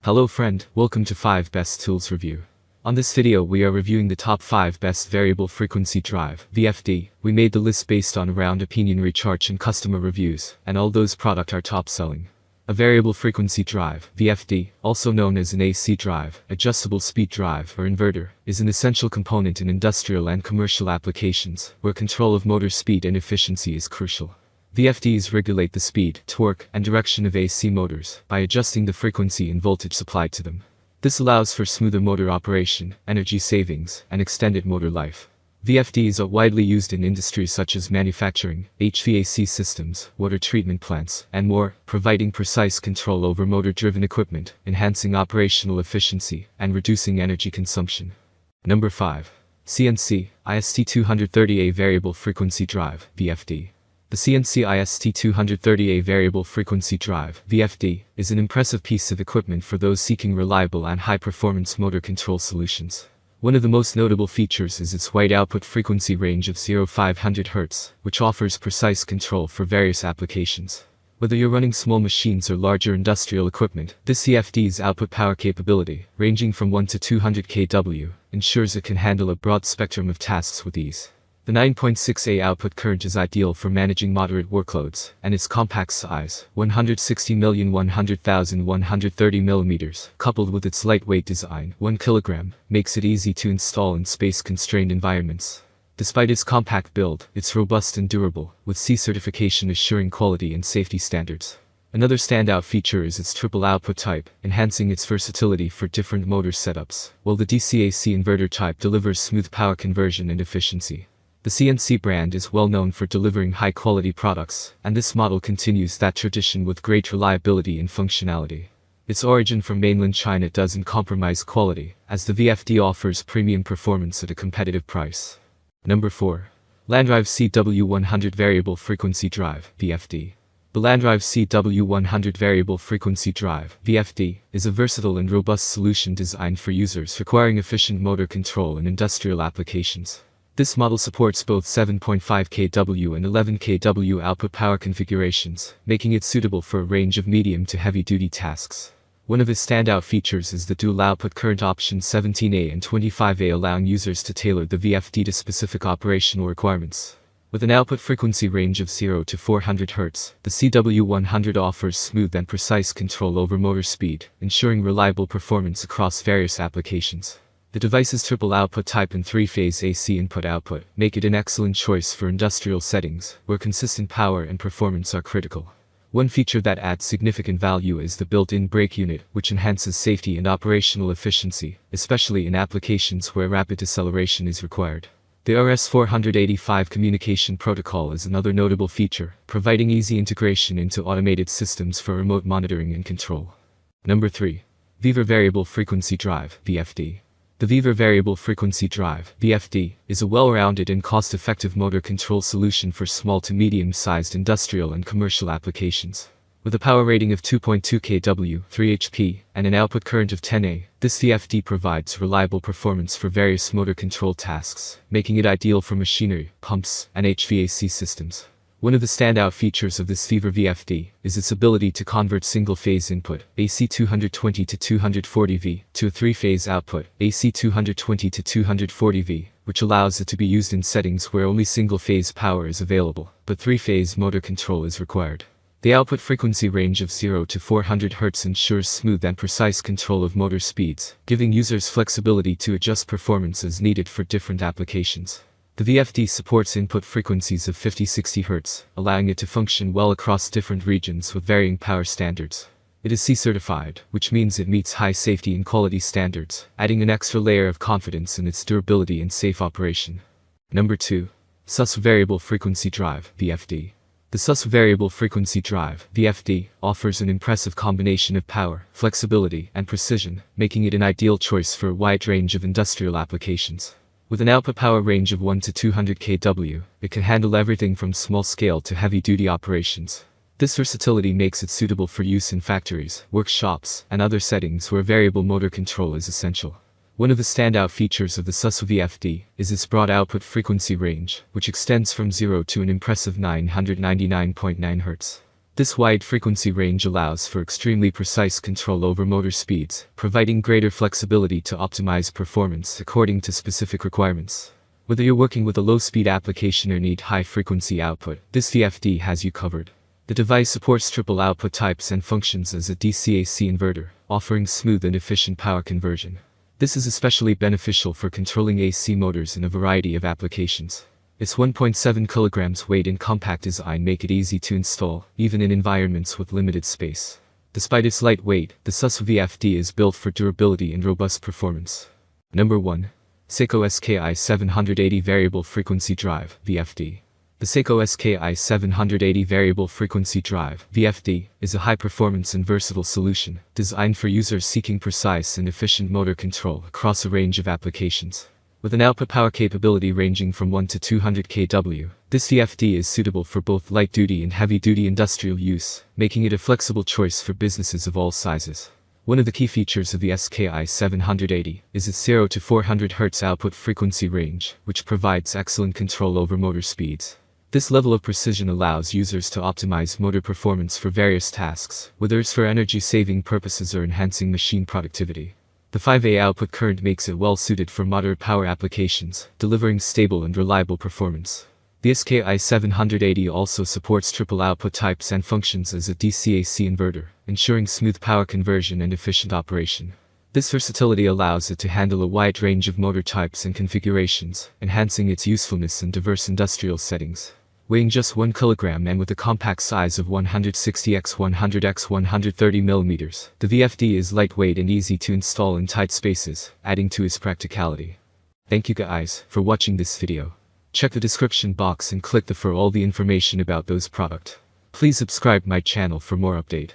Hello friend, welcome to 5 Best Tools Review. On this video we are reviewing the top 5 best variable frequency drive, VFD. We made the list based on around opinion research and customer reviews, and all those products are top selling. A variable frequency drive, VFD, also known as an AC drive, adjustable speed drive or inverter, is an essential component in industrial and commercial applications, where control of motor speed and efficiency is crucial. VFDs regulate the speed, torque, and direction of AC motors by adjusting the frequency and voltage supplied to them. This allows for smoother motor operation, energy savings, and extended motor life. VFDs are widely used in industries such as manufacturing, HVAC systems, water treatment plants, and more, providing precise control over motor-driven equipment, enhancing operational efficiency, and reducing energy consumption. Number 5. CNC IST230A Variable Frequency Drive, VFD. The CNC IST230A Variable Frequency Drive, VFD, is an impressive piece of equipment for those seeking reliable and high-performance motor control solutions. One of the most notable features is its wide output frequency range of 0-500 Hz, which offers precise control for various applications. Whether you're running small machines or larger industrial equipment, this VFD's output power capability, ranging from 1 to 200 kW, ensures it can handle a broad spectrum of tasks with ease. The 9.6A output current is ideal for managing moderate workloads, and its compact size, 160,100,130 mm, coupled with its lightweight design, 1 kg, makes it easy to install in space-constrained environments. Despite its compact build, it's robust and durable, with C certification assuring quality and safety standards. Another standout feature is its triple output type, enhancing its versatility for different motor setups, while the DC-AC inverter type delivers smooth power conversion and efficiency. The CNC brand is well known for delivering high-quality products, and this model continues that tradition with great reliability and functionality. Its origin from mainland China doesn't compromise quality, as the VFD offers premium performance at a competitive price. Number 4. LANDRIVE CW100 Variable Frequency Drive, VFD. The LANDRIVE CW100 Variable Frequency Drive, VFD, is a versatile and robust solution designed for users requiring efficient motor control in industrial applications. This model supports both 7.5 kW and 11 kW output power configurations, making it suitable for a range of medium to heavy-duty tasks. One of its standout features is the dual output current options 17A and 25A, allowing users to tailor the VFD to specific operational requirements. With an output frequency range of 0 to 400 Hz, the CW100 offers smooth and precise control over motor speed, ensuring reliable performance across various applications. The device's triple output type and 3-phase AC input-output make it an excellent choice for industrial settings, where consistent power and performance are critical. One feature that adds significant value is the built-in brake unit, which enhances safety and operational efficiency, especially in applications where rapid deceleration is required. The RS485 communication protocol is another notable feature, providing easy integration into automated systems for remote monitoring and control. Number 3. VEVOR Variable Frequency Drive, VFD. The VEVOR Variable Frequency Drive, VFD, is a well-rounded and cost-effective motor control solution for small to medium-sized industrial and commercial applications. With a power rating of 2.2 kW, 3 HP, and an output current of 10A, this VFD provides reliable performance for various motor control tasks, making it ideal for machinery, pumps, and HVAC systems. One of the standout features of this VEVOR VFD is its ability to convert single-phase input, AC 220 to 240V, to a 3-phase output, AC 220 to 240V, which allows it to be used in settings where only single-phase power is available, but 3-phase motor control is required. The output frequency range of 0 to 400 Hz ensures smooth and precise control of motor speeds, giving users flexibility to adjust performance as needed for different applications. The VFD supports input frequencies of 50-60 Hz, allowing it to function well across different regions with varying power standards. It is C certified, which means it meets high safety and quality standards, adding an extra layer of confidence in its durability and safe operation. Number 2. SUSWE Variable Frequency Drive, VFD. The SUSWE Variable Frequency Drive, VFD, offers an impressive combination of power, flexibility, and precision, making it an ideal choice for a wide range of industrial applications. With an output power range of 1 to 200 kW, it can handle everything from small-scale to heavy-duty operations. This versatility makes it suitable for use in factories, workshops, and other settings where variable motor control is essential. One of the standout features of the SUSWE VFD is its broad output frequency range, which extends from 0 to an impressive 999.9 Hz. This wide frequency range allows for extremely precise control over motor speeds, providing greater flexibility to optimize performance according to specific requirements. Whether you're working with a low-speed application or need high-frequency output, this VFD has you covered. The device supports triple output types and functions as a DC-AC inverter, offering smooth and efficient power conversion. This is especially beneficial for controlling AC motors in a variety of applications. Its 1.7 kg weight and compact design make it easy to install, even in environments with limited space. Despite its light weight, the SUSWE VFD is built for durability and robust performance. Number 1. SAKO SKI 780 Variable Frequency Drive, VFD. The SAKO SKI 780 Variable Frequency Drive, VFD, is a high-performance and versatile solution, designed for users seeking precise and efficient motor control across a range of applications. With an output power capability ranging from 1 to 200 kW, this VFD is suitable for both light-duty and heavy-duty industrial use, making it a flexible choice for businesses of all sizes. One of the key features of the SKI 780 is its 0 to 400 Hz output frequency range, which provides excellent control over motor speeds. This level of precision allows users to optimize motor performance for various tasks, whether it's for energy-saving purposes or enhancing machine productivity. The 5A output current makes it well suited for moderate power applications, delivering stable and reliable performance. The SKI 780 also supports triple output types and functions as a DC-AC inverter, ensuring smooth power conversion and efficient operation. This versatility allows it to handle a wide range of motor types and configurations, enhancing its usefulness in diverse industrial settings. Weighing just 1 kg and with a compact size of 160 x 100 x 130 mm, the VFD is lightweight and easy to install in tight spaces, adding to its practicality. Thank you guys for watching this video. Check the description box and click for all the information about those product. Please subscribe my channel for more update.